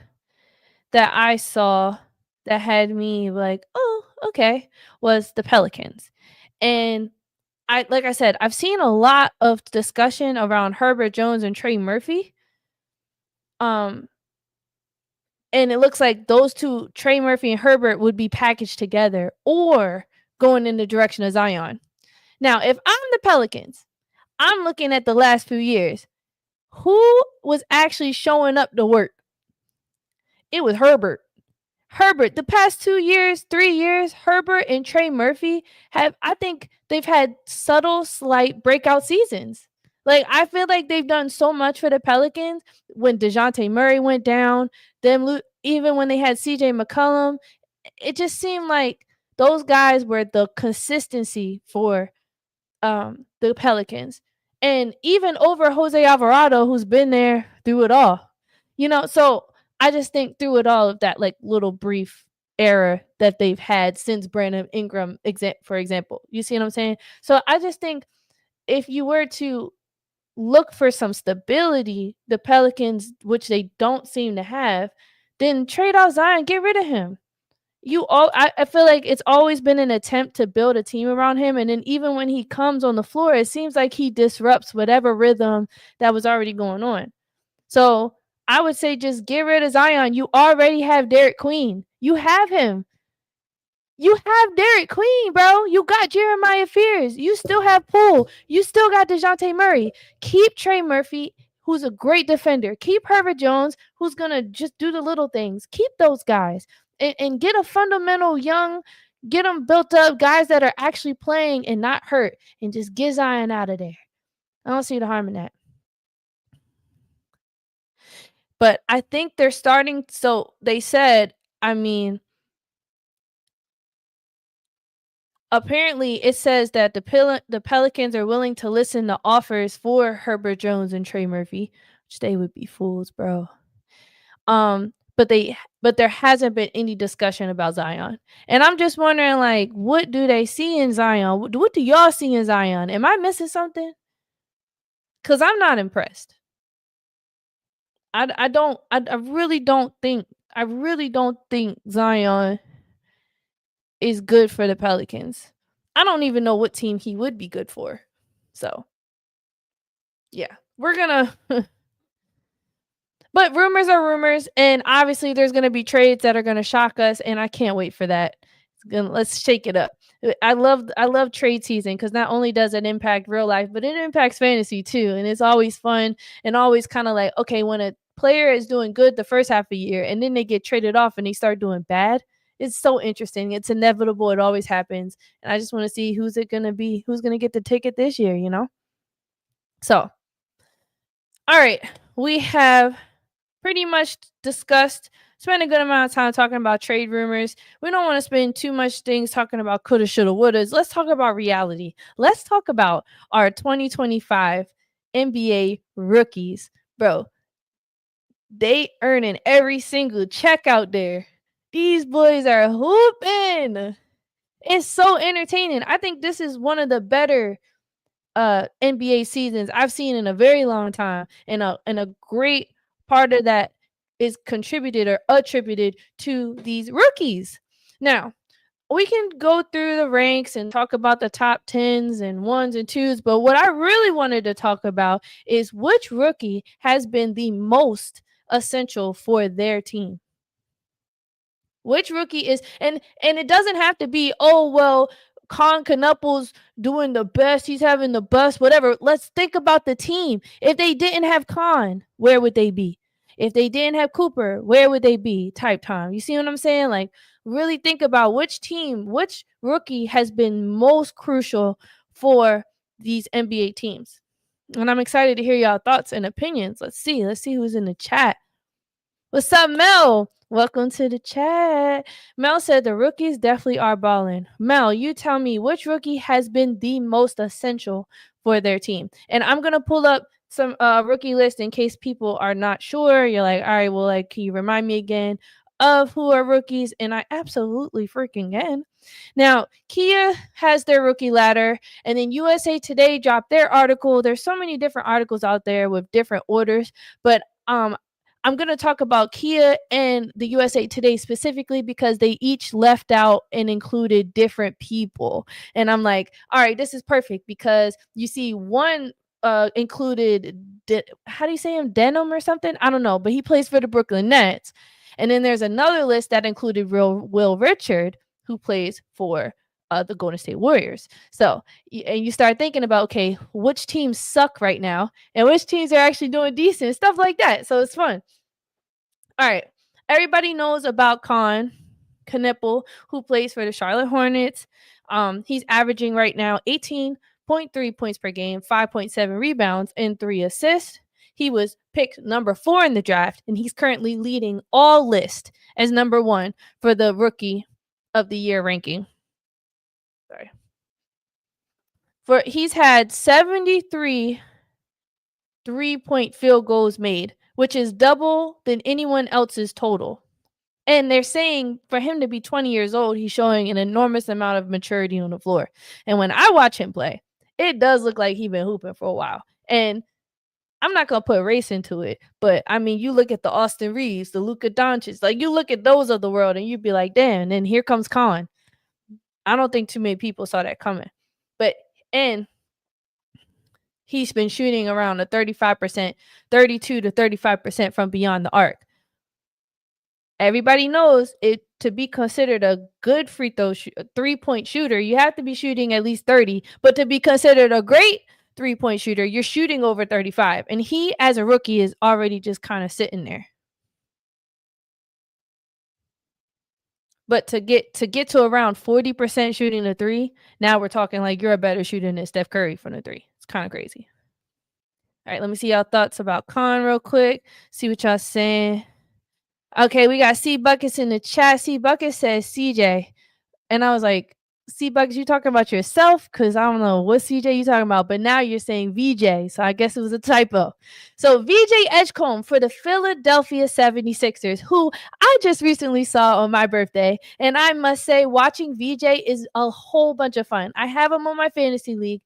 that I saw that had me like, "Oh, okay," was the Pelicans. And like I said, I've seen a lot of discussion around Herbert Jones and Trey Murphy. Um, and it looks like those two, Trey Murphy and Herbert, would be packaged together or going in the direction of Zion. Now, if I'm the Pelicans, I'm looking at the last few years. Who was actually showing up to work? It was Herbert. Herbert, the past 2 years, 3 years, Herbert and Trey Murphy I think they've had subtle, slight breakout seasons. Like, I feel like they've done so much for the Pelicans when DeJounte Murray went down, even when they had CJ McCollum, it just seemed like those guys were the consistency for the Pelicans. and even over Jose Alvarado, who's been there through it all. So I just think through it all of that like little brief era that they've had since Brandon Ingram, for example. You see what I'm saying? So I just think if you were to look for some stability, the Pelicans, which they don't seem to have, then trade off Zion, get rid of him. I feel like it's always been an attempt to build a team around him, and then even when he comes on the floor, it seems like he disrupts whatever rhythm that was already going on. So I would say just get rid of Zion. You already have Derek Queen. You have him. You have Derek Queen, bro. You got Jeremiah Fears. You still have Poole. You still got DeJounte Murray. Keep Trey Murphy, who's a great defender. Keep Herbert Jones, who's going to just do the little things. Keep those guys and get a fundamental young, get them built up, guys that are actually playing and not hurt, and just get Zion out of there. I don't see the harm in that. But I think they're starting. So they said, apparently it says that the Pelicans are willing to listen to offers for Herbert Jones and Trey Murphy, which they would be fools, bro. But there hasn't been any discussion about Zion. And I'm just wondering, like, what do they see in Zion? What do y'all see in Zion? Am I missing something? Because I'm not impressed. I really don't think Zion is good for the Pelicans. I don't even know what team he would be good for. So, yeah, we're gonna. But rumors are rumors, and obviously there's gonna be trades that are gonna shock us, and I can't wait for that. Let's shake it up. I love trade season because not only does it impact real life, but it impacts fantasy too, and it's always fun and always kind of like, okay, when a player is doing good the first half of the year and then they get traded off and they start doing bad, it's so interesting. It's inevitable. It always happens, and I just want to see who's it gonna be, who's gonna get the ticket this year, So, all right, we have pretty much discussed, spent a good amount of time talking about trade rumors. We don't want to spend too much things talking about coulda, shoulda, wouldas. Let's talk about reality. Let's talk about our 2025 NBA rookies. Bro, they earning every single check out there. These boys are hooping. It's so entertaining. I think this is one of the better NBA seasons I've seen in a very long time, and a great part of that is contributed or attributed to these rookies. Now, we can go through the ranks and talk about the top 10s and ones and twos, but what I really wanted to talk about is which rookie has been the most essential for their team. Which rookie is, and it doesn't have to be, oh well, Con Knupples doing the best, he's having the best, whatever. Let's think about the team. If they didn't have Con, where would they be? If they didn't have Cooper, where would they be? Type time. You see what I'm saying? Like, really think about which team, which rookie has been most crucial for these NBA teams. And I'm excited to hear y'all thoughts and opinions. Let's see who's in the chat. What's up, Mel? Welcome to the chat. Mel said the rookies definitely are balling. Mel, you tell me which rookie has been the most essential for their team. And I'm going to pull up some rookie list in case people are not sure. You're like, all right, well, like, can you remind me again of who are rookies? And I absolutely freaking can. Now, Kia has their rookie ladder, and then USA Today dropped their article. There's so many different articles out there with different orders, but I'm going to talk about Kia and the USA Today specifically because they each left out and included different people. And I'm like, all right, this is perfect because you see one included, how do you say him? Denham or something? I don't know, but he plays for the Brooklyn Nets. And then there's another list that included Will Richard, who plays for the Golden State Warriors. So, and you start thinking about, okay, which teams suck right now and which teams are actually doing decent, stuff like that. So it's fun. All right. Everybody knows about Con Knuppel, who plays for the Charlotte Hornets. He's averaging right now 18.3 points per game, 5.7 rebounds, and 3 assists. He was picked number 4 in the draft, and he's currently leading all lists as number 1 for the Rookie of the Year ranking. Sorry. He's had 73 3-point field goals made, which is double than anyone else's total. And they're saying for him to be 20 years old, he's showing an enormous amount of maturity on the floor. And when I watch him play, it does look like he's been hooping for a while. And I'm not gonna put race into it, but I mean, you look at the Austin Reeves, the Luka Doncic, like you look at those of the world, and you'd be like, damn. And here comes Colin. I don't think too many people saw that coming, but and he's been shooting around a 35%, 32 to 35% from beyond the arc. Everybody knows it to be considered a good free throw 3-point shooter, you have to be shooting at least 30, but to be considered a great 3-point shooter, you're shooting over 35. And he as a rookie is already just kind of sitting there. But to get to around 40% shooting the 3, now we're talking like you're a better shooter than Steph Curry from the 3. It's kind of crazy. All right, let me see y'all thoughts about Con real quick. See what y'all saying. Okay, we got C Buckets in the chat. C Buckets says CJ. And I was like, C Buckets, you talking about yourself? Because I don't know what CJ you talking about, but now you're saying VJ. So I guess it was a typo. So VJ Edgecombe for the Philadelphia 76ers, who I just recently saw on my birthday. And I must say, watching VJ is a whole bunch of fun. I have him on my fantasy league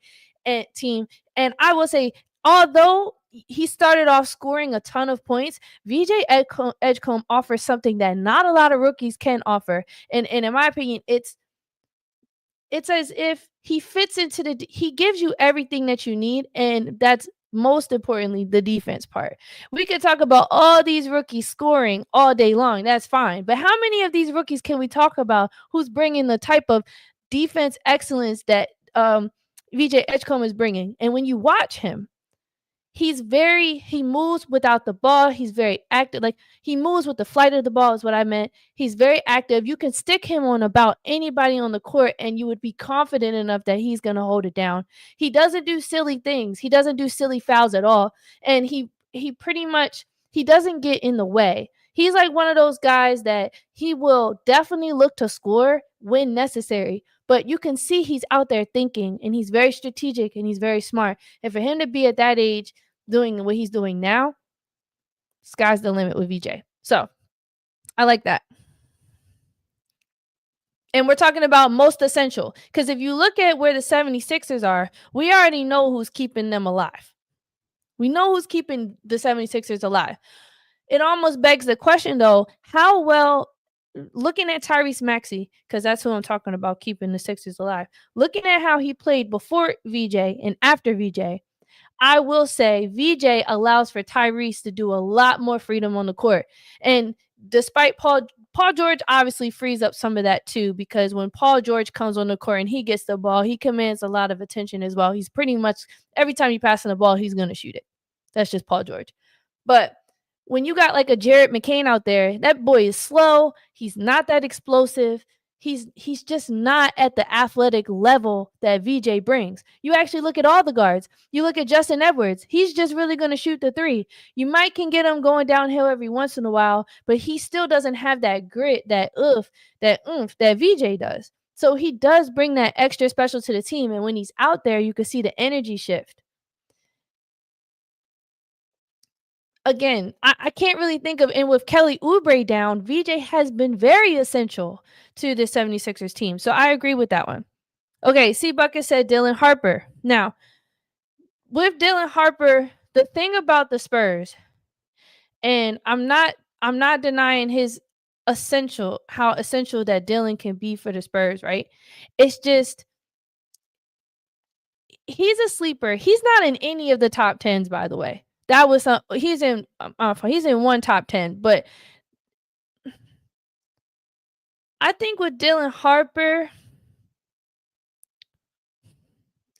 team. And I will say, although he started off scoring a ton of points, VJ Edgecombe offers something that not a lot of rookies can offer. And in my opinion, it's as if he fits into he gives you everything that you need, and that's most importantly the defense part. We could talk about all these rookies scoring all day long. That's fine. But how many of these rookies can we talk about who's bringing the type of defense excellence that VJ Edgecombe is bringing? And when you watch him, he moves without the ball. He's very active. Like, he moves with the flight of the ball is what I meant. He's very active. You can stick him on about anybody on the court and you would be confident enough that he's going to hold it down. He doesn't do silly things. He doesn't do silly fouls at all. And he pretty much, he doesn't get in the way. He's like one of those guys that he will definitely look to score when necessary, but you can see he's out there thinking, and he's very strategic and he's very smart. And for him to be at that age doing what he's doing now, sky's the limit with VJ. So I like that. And we're talking about most essential, because if you look at where the 76ers are, we already know who's keeping them alive. We know who's keeping the 76ers alive. It almost begs the question, though, how well, looking at Tyrese Maxey, because that's who I'm talking about keeping the Sixers alive, looking at how he played before VJ and after VJ, I will say VJ allows for Tyrese to do a lot more freedom on the court. And despite Paul George obviously frees up some of that too, because when Paul George comes on the court and he gets the ball, he commands a lot of attention as well. He's pretty much, every time he's passing the ball, he's going to shoot it. That's just Paul George. But when you got like a Jared McCain out there, that boy is slow. He's not that explosive. He's just not at the athletic level that VJ brings. You actually look at all the guards. You look at Justin Edwards. He's just really going to shoot the 3. You might can get him going downhill every once in a while, but he still doesn't have that grit, that oomph that VJ does. So he does bring that extra special to the team. And when he's out there, you can see the energy shift. Again, I can't really think of, and with Kelly Oubre down, VJ has been very essential to the 76ers team. So I agree with that one. Okay, C Bucket said Dylan Harper. Now, with Dylan Harper, the thing about the Spurs, and I'm not denying how essential that Dylan can be for the Spurs, right? It's just, he's a sleeper. He's not in any of the top 10s, by the way. That was he's in one top 10, but I think with Dylan Harper,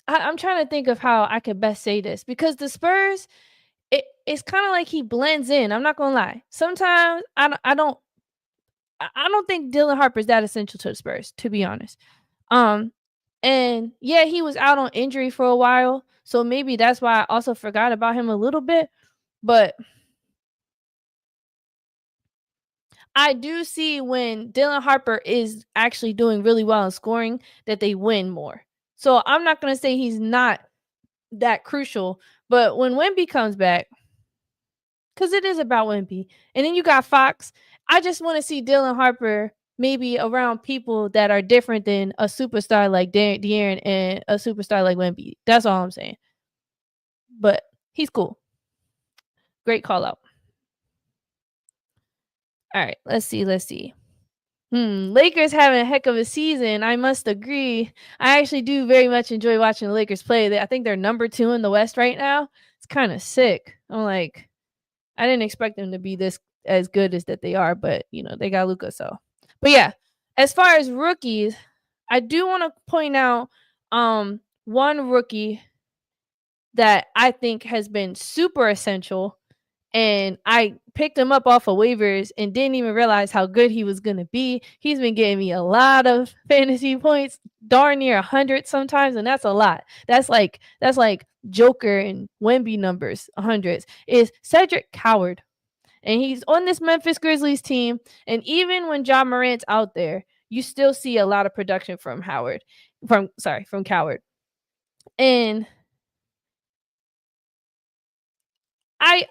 I'm trying to think of how I could best say this, because the Spurs, it's kind of like he blends in. I'm not gonna lie. Sometimes I don't think Dylan Harper is that essential to the Spurs, to be honest. And yeah, he was out on injury for a while, so maybe that's why I also forgot about him a little bit. But I do see when Dylan Harper is actually doing really well in scoring that they win more. So I'm not going to say he's not that crucial. But when Wemby comes back, because it is about Wemby, and then you got Fox, I just want to see Dylan Harper maybe around people that are different than a superstar like De'Aaron and a superstar like Wemby. That's all I'm saying. But he's cool. Great call out. All right, let's see. Let's see. Lakers having a heck of a season. I must agree. I actually do very much enjoy watching the Lakers play. I think they're number 2 in the West right now. It's kind of sick. I'm like, I didn't expect them to be this as good as that they are, but they got Luka. So, but yeah, as far as rookies, I do want to point out one rookie that I think has been super essential, and I picked him up off of waivers and didn't even realize how good he was gonna be. He's been getting me a lot of fantasy points, darn near 100 sometimes, and that's a lot. That's like Joker and Wemby numbers, hundreds. Is Cedric Coward, and he's on this Memphis Grizzlies team. And even when Ja Morant's out there, you still see a lot of production from Coward. And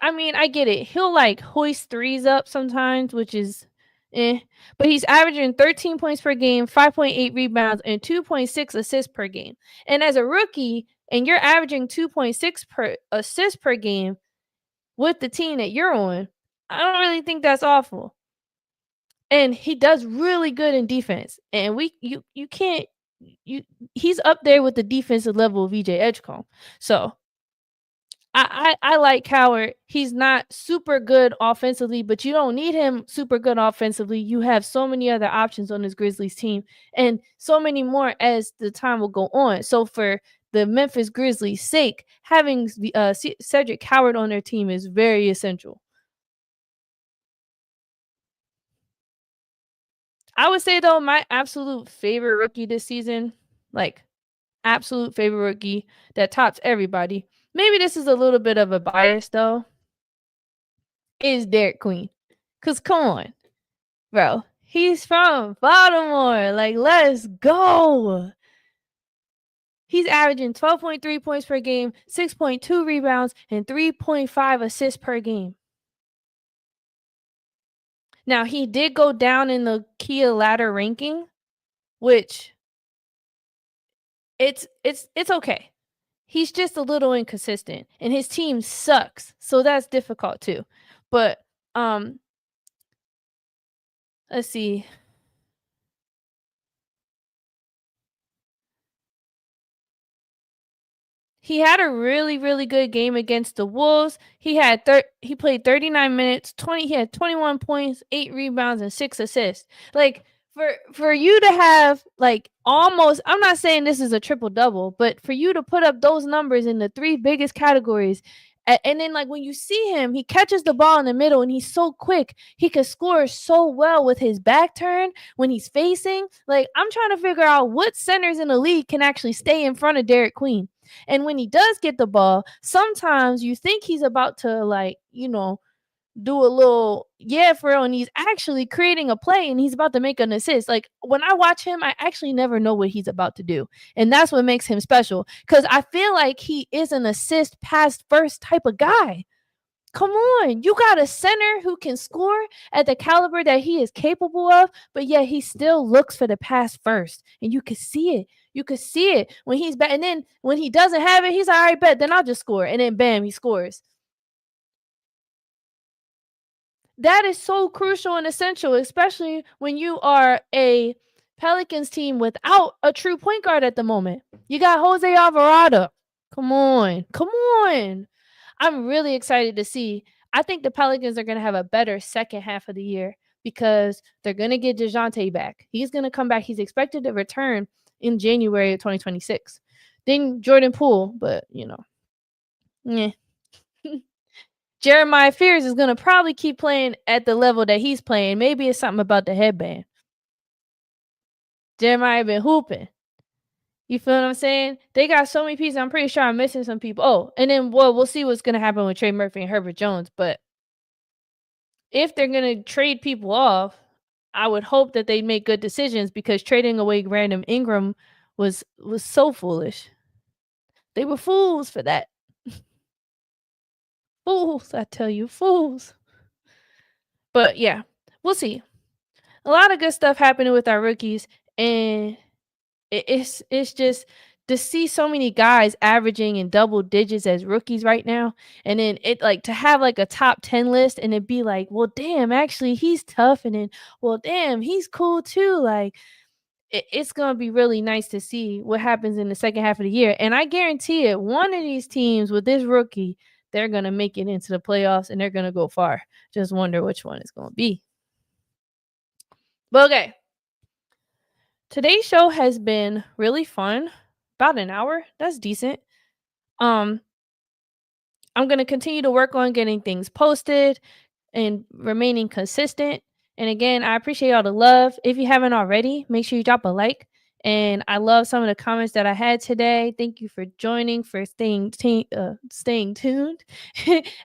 I mean, I get it. He'll like hoist threes up sometimes, which is but he's averaging 13 points per game, 5.8 rebounds, and 2.6 assists per game. And as a rookie, and you're averaging 2.6 per assist per game with the team that you're on, I don't really think that's awful. And he does really good in defense. And you can't he's up there with the defensive level of VJ Edgecombe. So I like Coward. He's not super good offensively, but you don't need him super good offensively. You have so many other options on this Grizzlies team, and so many more as the time will go on. So for the Memphis Grizzlies' sake, having Cedric Coward on their team is very essential. I would say though, my absolute favorite rookie this season, like absolute favorite rookie that tops everybody. Maybe this is a little bit of a bias though, is Derek Queen. Cause come on, bro. He's from Baltimore. Like, let's go. He's averaging 12.3 points per game, 6.2 rebounds, and 3.5 assists per game. Now, he did go down in the Kia ladder ranking, which it's okay. He's just a little inconsistent, and his team sucks, so that's difficult too. But let's see. He had a really, really good game against the Wolves. He played 39 minutes, he had 21 points, 8 rebounds, and 6 assists. Like for you to have like almost, I'm not saying this is a triple double, but for you to put up those numbers in the 3 biggest categories, and then like when you see him, he catches the ball in the middle and he's so quick. He can score so well with his back turn when he's facing. Like, I'm trying to figure out what centers in the league can actually stay in front of Derek Queen. And when he does get the ball, sometimes you think he's about to do a little for real, and he's actually creating a play and he's about to make an assist. Like, when I watch him, I actually never know what he's about to do. And that's what makes him special, because I feel like he is an assist pass first type of guy. Come on, you got a center who can score at the caliber that he is capable of, but yet he still looks for the pass first. And you can see it. You can see it when he's back. And then when he doesn't have it, he's like, all right, bet, then I'll just score. And then bam, he scores. That is so crucial and essential, especially when you are a Pelicans team without a true point guard at the moment. You got Jose Alvarado. Come on. Come on. I'm really excited to see. I think the Pelicans are going to have a better second half of the year because they're going to get DeJounte back. He's going to come back. He's expected to return in January of 2026. Then Jordan Poole, but yeah. Jeremiah Fears is going to probably keep playing at the level that he's playing. Maybe it's something about the headband. Jeremiah been hooping. You feel what I'm saying? They got so many pieces. I'm pretty sure I'm missing some people. Oh, and then we'll see what's going to happen with Trey Murphy and Herbert Jones. But if they're going to trade people off, I would hope that they make good decisions, because trading away Brandon Ingram was so foolish. They were fools for that. Fools, I tell you, fools. But yeah, we'll see. A lot of good stuff happening with our rookies, and it's just to see so many guys averaging in double digits as rookies right now, and then it like to have like a top 10 list and it be like, well, damn, actually he's tough, and then well, damn, he's cool too. Like it's gonna be really nice to see what happens in the second half of the year. And I guarantee it, one of these teams with this rookie, they're gonna make it into the playoffs and they're gonna go far. Just wonder which one it's gonna be. But okay, today's show has been really fun. About an hour. That's decent. Um, I'm gonna continue to work on getting things posted and remaining consistent. And again, I appreciate all the love. If you haven't already, make sure you drop a like. And I love some of the comments that I had today. Thank you for joining, for staying tuned.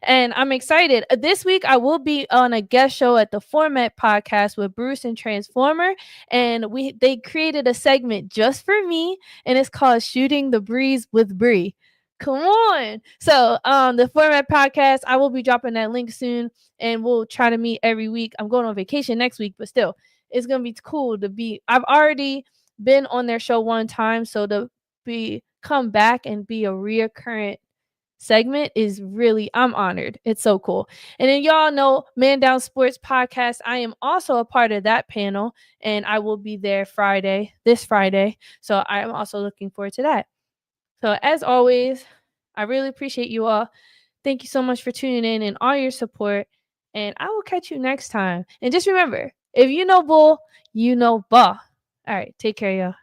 And I'm excited. This week, I will be on a guest show at the Format Podcast with Bruce and Transformer. And they created a segment just for me, and it's called Shooting the Breeze with Bree. Come on. So the Format Podcast, I will be dropping that link soon, and we'll try to meet every week. I'm going on vacation next week, but still, it's gonna be cool to be. I've already been on their show one time, so to be come back and be a reoccurrent segment is really, I'm honored. It's so cool. And then y'all know Man Down Sports Podcast. I am also a part of that panel, and I will be there this Friday. So I am also looking forward to that. So as always, I really appreciate you all. Thank you so much for tuning in and all your support. And I will catch you next time. And just remember, if you know bull, you know ball. All right, take care, y'all.